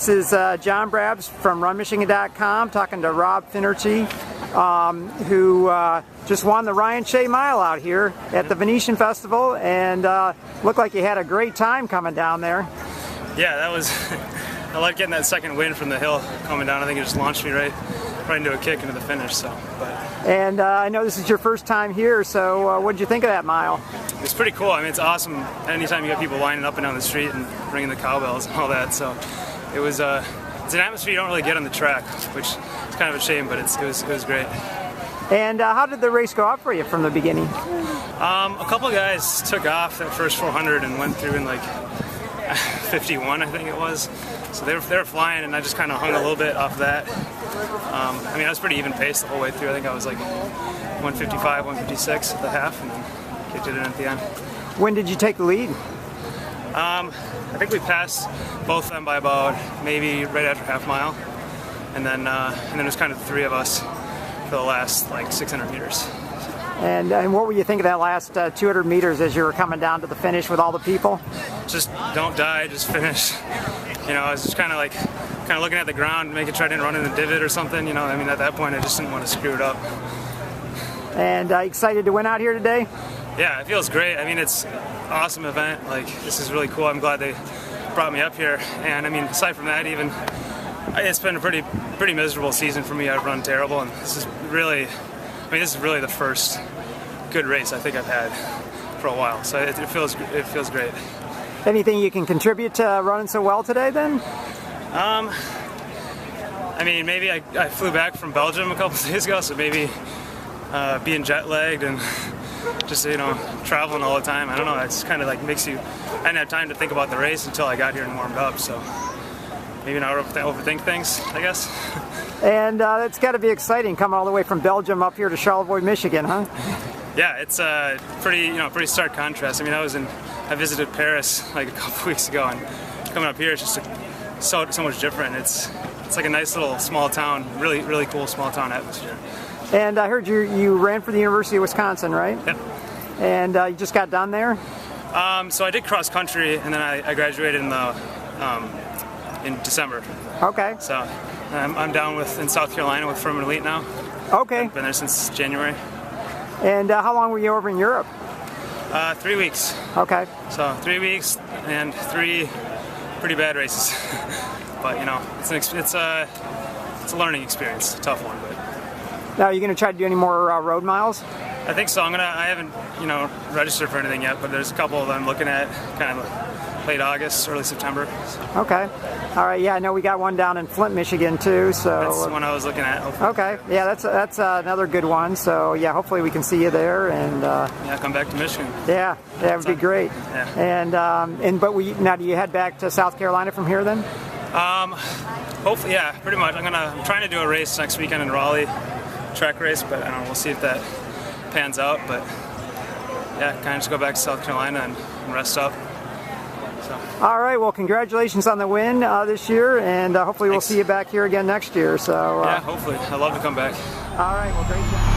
This is John Brabs from RunMichigan.com talking to Rob Finnerty, who just won the Ryan Shay Mile out here at the Venetian Festival, and looked like you had a great time coming down there. Yeah, that was. I like getting that second wind from the hill coming down. I think it just launched me right into a kick into the finish. And I know this is your first time here, so what did you think of that mile? It's pretty cool. I mean, it's awesome. Anytime you got people lining up and down the street and ringing the cowbells and all that. So it was. It's an atmosphere you don't really get on the track, which is kind of a shame, but it was great. And how did the race go out for you from the beginning? A couple of guys took off that first 400 and went through in like 51, I think it was. So they were flying, and I just kind of hung a little bit off that. I mean, I was pretty even paced the whole way through. I think I was like 155, 156 at the half, and then kicked it in at the end. When did you take the lead? I think we passed both of them by about maybe right after half mile, and then it was kind of the three of us for the last like 600 meters. And what were you thinking of that last 200 meters as you were coming down to the finish with all the people? Just don't die, just finish. You know, I was just kind of looking at the ground, making sure I didn't run in the divot or something. You know, I mean, at that point, I just didn't want to screw it up. And excited to win out here today? Yeah, it feels great. I mean, it's an awesome event. Like, this is really cool. I'm glad they brought me up here. And I mean, aside from that, even it's been a pretty miserable season for me. I've run terrible, and this is really the first good race I think I've had for a while. So it feels great. Anything you can contribute to running so well today, then? I mean, maybe I flew back from Belgium a couple of days ago, so maybe being jet lagged and just, you know, traveling all the time. I don't know. It's kind of like makes you. I didn't have time to think about the race until I got here and warmed up. So maybe not overthink things, I guess. And it's got to be exciting coming all the way from Belgium up here to Charlevoix, Michigan, huh? Yeah, it's a pretty stark contrast. I mean, I visited Paris like a couple weeks ago, and coming up here it's just so much different. It's like a nice little small town, really cool small town atmosphere. And I heard you ran for the University of Wisconsin, right? Yep. And you just got done there? So I did cross country, and then I graduated in December. Okay. So I'm down in South Carolina with Firm Elite now. Okay. I've been there since January. And how long were you over in Europe? 3 weeks. Okay. So 3 weeks and 3 pretty bad races. But you know, it's a learning experience, a tough one. But now, are you going to try to do any more road miles? I think so. I haven't registered for anything yet, but there's a couple that I'm looking at, kind of late August, early September. So. Okay. All right. Yeah, I know we got one down in Flint, Michigan too. So that's the one I was looking at. Hopefully. Okay. Yeah, that's another good one. So yeah, hopefully we can see you there and. Yeah, come back to Michigan. Yeah, that would be great. Yeah. But now do you head back to South Carolina from here then? Hopefully, yeah, pretty much. I'm trying to do a race next weekend in Raleigh, track race, but I don't know. We'll see if that pans out. But yeah, kind of just go back to South Carolina and rest up. So. All right. Well, congratulations on the win this year, and hopefully we'll see you back here again next year. So yeah, hopefully. I'd love to come back. All right. Well, great job.